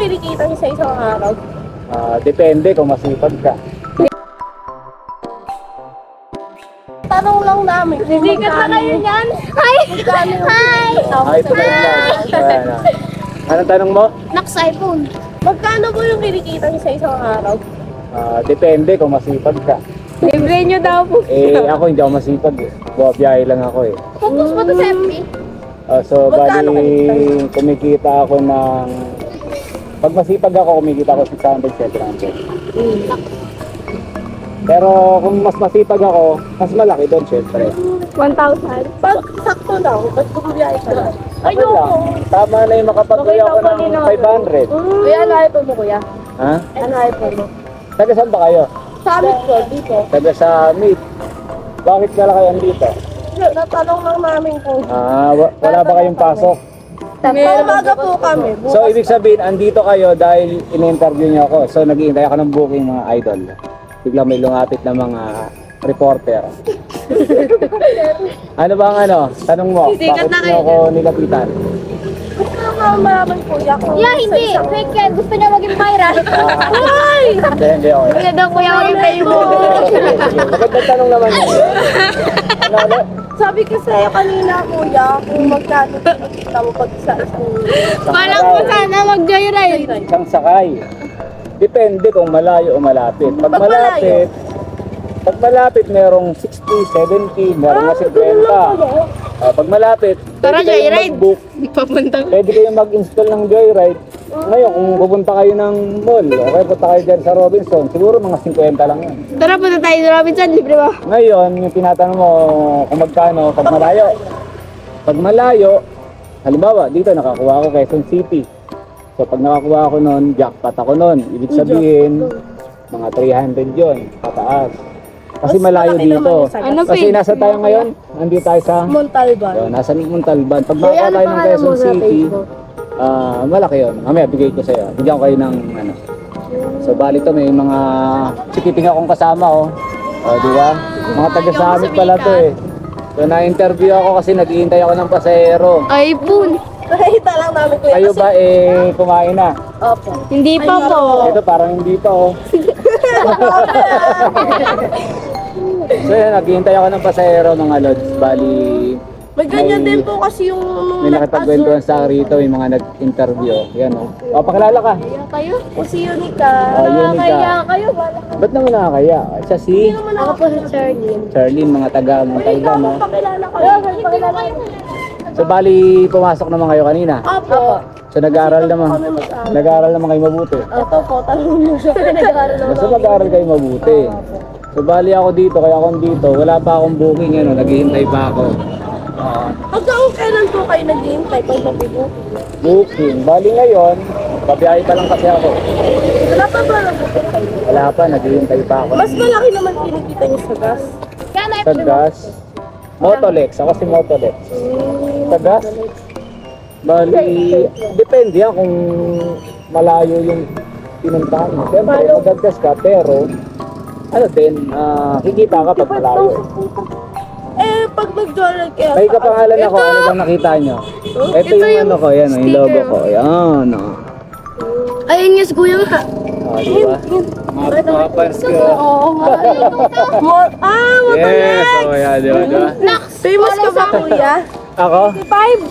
kinikita niyo sa isang araw? Depende kung masipag ka. Tanong lang namin. Sikat na kayo yan. Hi! Hi! Ay, ito na lang. Anong tanong mo? Naks iPhone. Magkano po yung kinikita niyo sa isang araw? Depende kung masipag ka. Libre niyo daw po. Ako hindi ako masipag eh. Buwabiyahe lang ako eh. Focus mo to sa FB. So, Magkano bali, kumikita ako ng... Pag masipag ako, kumikita ako 600, 700. Pero kung mas masipag ako, mas malaki doon, syempre. 1,000. Pag sakto lang, ba't bumiyahe ka lang? Ayoko. Tama na yung makapag-uwi ako ng 500. Kuya, ano iPhone mo, kuya? Ha? Ano iPhone mo? Taga saan ba kayo? Sa amin po, dito. Taga sa Meet. Bakit pala kayo andito? Natanong lang namin po. Wala ba kayong pasok? Umaga po kami. So, ibig sabihin, andito kayo dahil in-interview niyo ako. So, nag-iintay ako ng booking mga idol. Biglang may lumapit na mga reporter. Ano ba ang tanong mo? Bakit niyo ako nilapitan? Gusto nga malaman kuya kung Yeah, hindi. Fake yan. Gusto niya maging viral. Ay! Hindi, okay. Gusto daw kuya maging famous. Magandang tanong naman yun. Ano? Sabi ko sa'yo kanina kuya, kung magkano kinikita mo pag sa isang... Parang ko sana mag-joyride. Isang sakay. Depende kung malayo o malapit. Pag malapit merong 60, 70, merong na 50. Pag malapit, Tara, pwede kayong joyride. mag-book. Papuntang. Pwede kayong mag-install ng joyride. Ngayon, kung pupunta kayo ng mall, okay, punta kayo dyan sa Robinson, siguro mga 50 lang yan. Tara, punta tayo sa Robinson. Libre ba? Ngayon, yung tinatanong mo kung magkano, pag malayo. Pag malayo, halimbawa, dito nakakuha ako Quezon City. So pag nakakuha ako nun, jackpot ako nun. Ibig sabihin, mga 300 yun, pataas. Kasi malayo dito. Kasi nasa tayo ngayon, nandito tayo sa Montalban. yun, nasa Montalban. Pag makakuha tayo ng Quezon City, malaki yun. Mamaya, bigay ko sa'yo. Bigyan ko kayo ng So bali to, may mga chikiting akong kasama di ba? Mga taga-samit pala to eh. So na-interview ako kasi nag-iintay ako ng pasahero. iPhone. Nakita lang namin kuya. Kayo ba kumain na? Opo. Hindi pa po. Ito parang hindi pa So yun, naghihintay ako ng pasahero mga lods. Bali, May ganyan din po kasi yung... may nakipagkwentuhan sa rito, may mga nag-interview. Yan pakilala ka. Kayo? O si Unica. Unica. Kayo, wala. Ba't naman nakakaya? Siya si Ako po si Charlene. Charlene, mga taga Montalban, no? Pakilala kayo. Pakilala kayo. So bali, pumasok naman kayo kanina. Opo. So nag-aaral naman. Nag-aaral naman kayo mabuti. Ito po, tanong mo siya. Nag-aaral naman. Basta mag-aaral kayo mabuti. So bali ako dito, kaya ako dito. Wala pa akong booking, naghihintay pa ako. Hanggang kailan po kayo naghihintay pag mapibukin? Booking. Bali ngayon, pabiyahe pa lang kasi ako. Wala pa ba nabukin kayo? Wala pa, naghihintay pa ako. Mas malaki naman kinikita niyo sa gas. Sa gas, Motolex. Ako si Motolex. Sa gas, bali, depende yan kung malayo yung pinuntahan mo. Siyempre, magagas ka, pero, kikita ka pag malayo. Pag nag-joyride kayo... May kapangalan ako, ano bang nakita nyo? Ito yung ano ko, yan, yung logo ko. Yan, Ayun yung si kuya nga. di ba? Mga fans ko. Oo nga. Yes, yan, di ba? Famous ka ba kuya? Ako?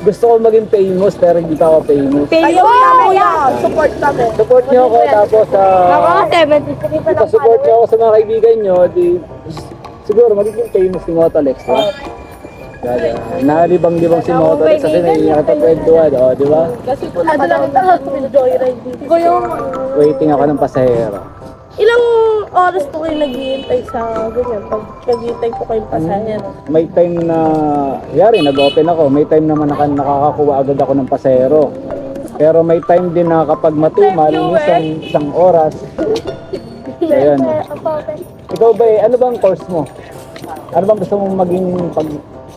Gusto ko maging famous, pero hindi pa ako famous. Ayaw namin yan. Support kami. Support nyo ako, tapos Ako 73 pa lang. support nyo ako sa mga kaibigan nyo, siguro magiging famous si Motolex, di ba? Nalibang-libang si Motolex kasi nakikipagkwentuhan, di ba? Kasi po nakalaman na joyride dito. Waiting ako ng pasahero. Ilang oras po kayo naghihintay sa ganyan? Pag naghihintay po kayong pasahero? May time na, nag-open ako, may time naman nakakakuha agad ako ng pasahero. Pero may time din na kapag matumal, minsan isang oras. Ayan. Ikaw ba ano bang course mo? Ano bang gusto mong maging pag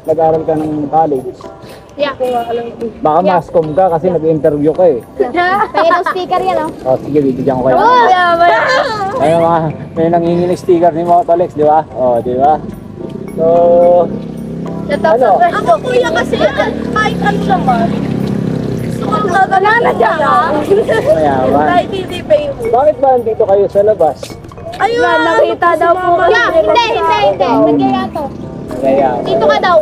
nag-aral ka ng college? Yeah. Baka mascom ka kasi nag-interview ka eh. May sticker yan Sige, bibigyan ko kayo. Oh! May nanginginig sticker ni Motolex, di ba? Di ba? So, Ako kuya kasi kahit ano naman, gusto ko Wala na dyan. Mayaman. Kahit hindi pa yun. Bakit ba nandito kayo sa labas? Ayun, nakita daw po. Yeah, hindi. Nagyaya to. Kaya, Dito ka daw.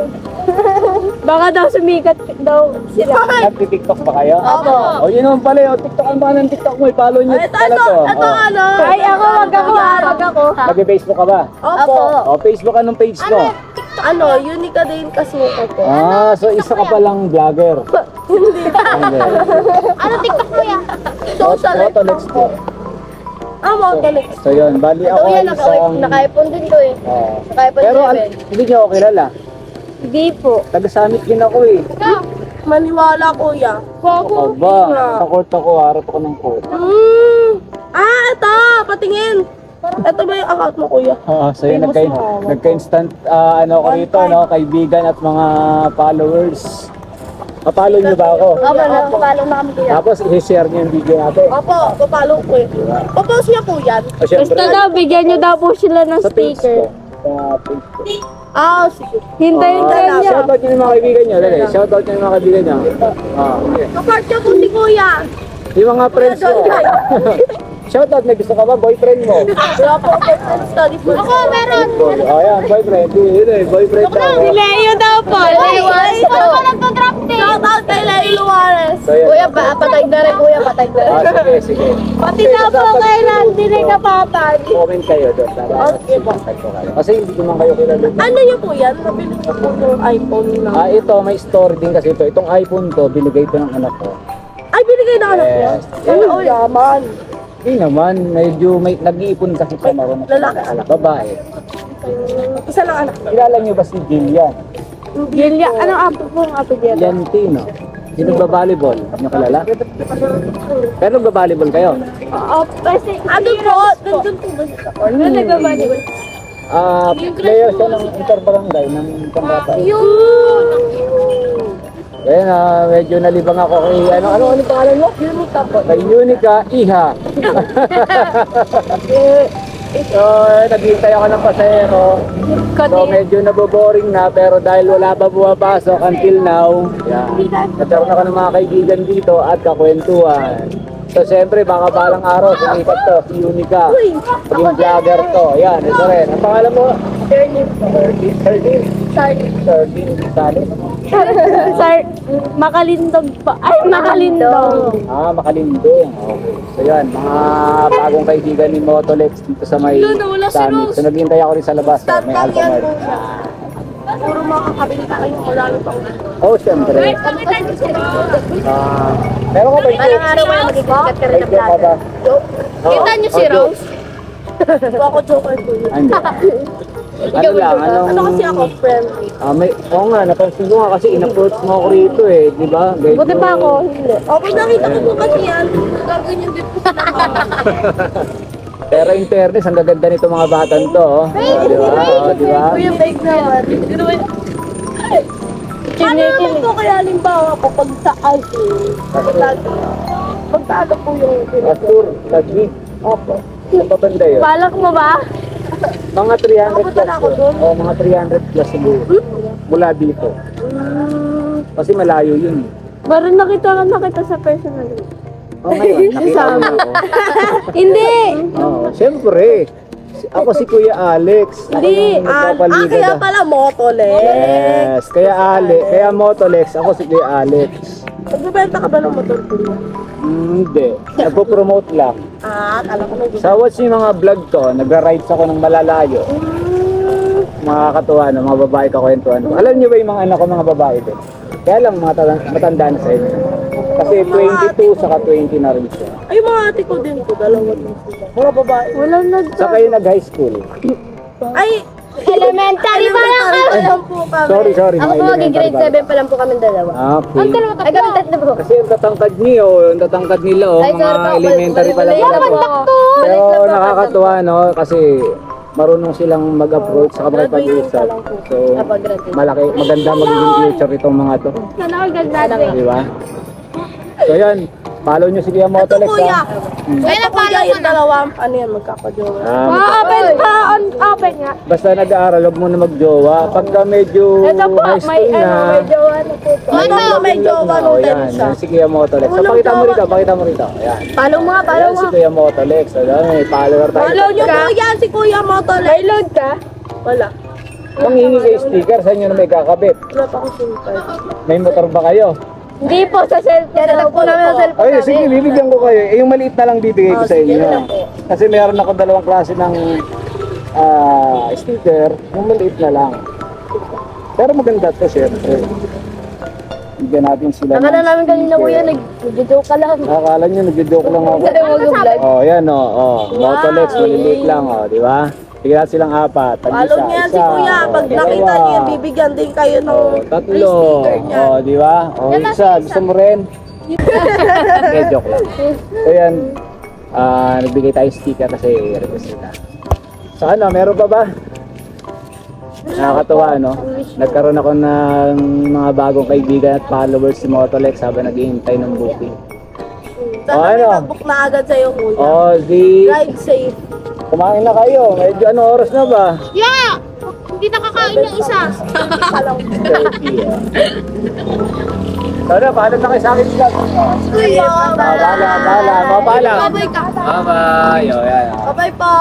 Baka daw sumikat daw sila. nagtitiktok ba kayo? Opo. O yun naman pala yun, TikTok ang mga ng TikTok mo, i-follow nyo pala to. Ito ano? Ay, ako, wag ako. Nag-Facebook ka ba? Opo. O, Facebook anong page mo? Ano, Unica din kasuko ko. Ah, so isa ka palang vlogger. Hindi. Ano TikTok mo yan? Social life. Motolex po. Mo, galit. So yun, bali ako ay isang... Naka-iPhone din to eh. Oo. Naka-iPhone Pero 7. hindi nyo ako kilala. Hindi po. Taga-summit din ako eh. Maniwala, kuya. Ako ba? Sa court ako, harap ako ng court. Ito! Patingin! Ito ba yung account mo, kuya? So yun, nagka-instant ano ko rito, no? Kaibigan at mga followers. Mapalo nyo ba ako? Opo, napapalo na kami kuya. Tapos i-share nyo yung video natin. Opo, papalo ko eh. Papost niya po yan. O syempre, bigyan niyo daw po sila ng sa page ko. Sa page ko. Sige. Hintayin Ah, shoutout nyo yung mga kaibigan nyo. Dali, shoutout nyo yung mga kaibigan nyo. Kapart niyo po si kuya. Yung mga friends ko. Shoutout, may gusto ka ba? Boyfriend mo. Wala po, study po. Ako, meron. O yan, boyfriend. Yun eh, boyfriend daw. Leo daw po. Ano ba nagpa-drop din? Shout out kay Leo Luares. So yan. Kuya, patay na rin kuya, patay na rin. Sige. Pati na po kay Nandini Kapatay. Comment kayo doon. Okay po. Kasi hindi naman kayo kilala. Ano niyo po yan? Nabili niyo po yung iPhone na. Ito, may story din kasi ito. Itong iPhone to, binigay ito ng anak ko. Ay, binigay na anak niya? Yes. Ano, yaman. Hindi naman, medyo may nag-iipon kasi siya marunong. Lalaki, anak. Babae. Isa lang anak. Kilala niyo ba si Jillian? Delia, anong apo po ang apo Delia? Jantino. Yung nagba-volleyball. Niyo kilala? Pero nagba-volleyball kayo? Kasi, ano po? Nandun po ba siya? Ano nagbabali? Player siya ng interbarangay ng Pambata. Yun! Kaya medyo nalibang ako kay ano pangalan mo? Unica po. Kay Unica Iha. So, naghihintay ako ng pasahero. So, medyo naboboring na pero dahil wala pa bumapasok until now, nagkaroon ako ng mga kaibigan dito at kakwentuhan. So, siyempre, baka balang araw, sumikat to, si Unica. Maging vlogger to. Yan, ito rin. Ang pangalan mo? Sardine. Sir, Makalindog pa. Ay, Makalindog. Makalindong. Okay. So yan, mga bagong kaibigan ni Motolex dito sa may summit. So naghihintay ako rin sa labas. May Alphamart. Puro makakabili ka kayo malalo pa. Oh, syempre. Meron ka ba yung Parang araw mo magiging ka rin ng ka ba? Kita niyo si Rose? Ako joker ko yun. Hindi. Ano lang, Ano kasi ako friendly. Oo nga, napansin ko nga kasi in-approach mo ako rito eh, di ba? Buti pa ako, hindi. Ako nakita ko po kasi yan. Gaganyan din po sila. Pero in fairness, ang gaganda nito mga batan to. Oh. Di ba? Di ba? Kuya, bake naman. Ano naman po kaya halimbawa ko pag sa pagtago po yung Astur, Tagli. Opo. Saan pa banda yun? Balak mo ba? Mga 300 plus yun. O, mga 300 plus siguro. Mula dito. Kasi malayo yun eh. Baru nakita sa personal. Ngayon, nakita ko na ako. Hindi! Oo, siyempre. Ako si Kuya Alex. Hindi. Ako yung nagpapaligid Kaya ah. pala Motolex. Yes, kaya Motolex, ako si Kuya Alex. Nagbebenta ka ba ng motor ko? Hindi, nagpo-promote lang. Alam ko na Sa watch yung mga vlog to, nagra-rides ako ng malalayo. Mga katuwa na, mga babae kakwentuhan ko. Alam niyo ba yung mga anak ko, mga babae din? Kaya lang mga matanda na sa inyo. Kasi 22 saka 20 na rin siya. Ay, mga ate ko din po, dalawa din sila. Mga babae. Wala Sa kayo nag-high school. Ay, Elementary pa lang kami. po kami. Sorry. Ako po mag-grade 7 pa lang po kami dalawa. Okay. Ay, kami tatlo po. Kasi ang tatangkad niyo, ang tatangkad nila, Ay, sorry mga po. elementary pa lang pala po. Pero nakakatuwa, no? Kasi marunong silang mag-approach sa makipag-usap. So, maganda magiging future itong mga to. Sana all graduate. Di ba? So yan, follow nyo si Kuya Ito Motolex kuya. ha. May Ito kuya, yung dalawa, ano yan, magkakajowa. Magkakapal. Benta, open nga. Basta nag-aaral, huwag mo na mag-jowa. Pagka medyo Ito po, high may school na, medyo ano po to. Ano, may jowa nung tennis siya. Si Kuya Motolex. So, pakita mo rito, pakita mo rito. Ayan. Follow mo nga, follow Ayan mo. si Kuya Motolex. Ayan, may follower tayo. Follow nyo po yan si Kuya Motole. May load ka? Wala. Manghingi kayo sticker sa inyo na may kakabit. Wala pa akong simple. May motor ba kayo? Hindi po, sa cellphone. Dadagdag po namin sa cellphone Ay, sige, bibigyan ko kayo. Eh, yung maliit na lang bibigay ko sa sige inyo. na po. Kasi meron ako dalawang klase ng sticker. Yung maliit na lang. Pero maganda to, syempre. Bigyan natin sila Akala ng namin kanina sticker. kuya, nag-joke ka lang. Akala nyo, nagjo-joke lang ako. Kasi mag-vlog. Oh, yan Motolex, maliliit lang, di ba? Bigyan natin silang apat. Follow nyo yan si Kuya. Pag nakita nyo yan, bibigyan din kayo ng free Tatlo. sticker niya. Di ba? Isa, gusto mo rin? Okay, joke lang. So yan, nagbigay tayo sticker kasi request nila. So ano, meron pa ba? Nakakatuwa, no? Nagkaroon ako ng mga bagong kaibigan at followers si Motolex habang naghihintay ng booking. Sana ano? may mag-book na agad sa'yo, Kuya. Oh, di Drive safe. kumain na kayo. Medyo ano oras na ba? Yeah! Hindi nakakain yung isa. Kalang. 30. So ano, paalam na kayo sa akin vlog. Kuya, Bahala. Bye-bye ka. Bye-bye. Oh, yan. bye-bye po.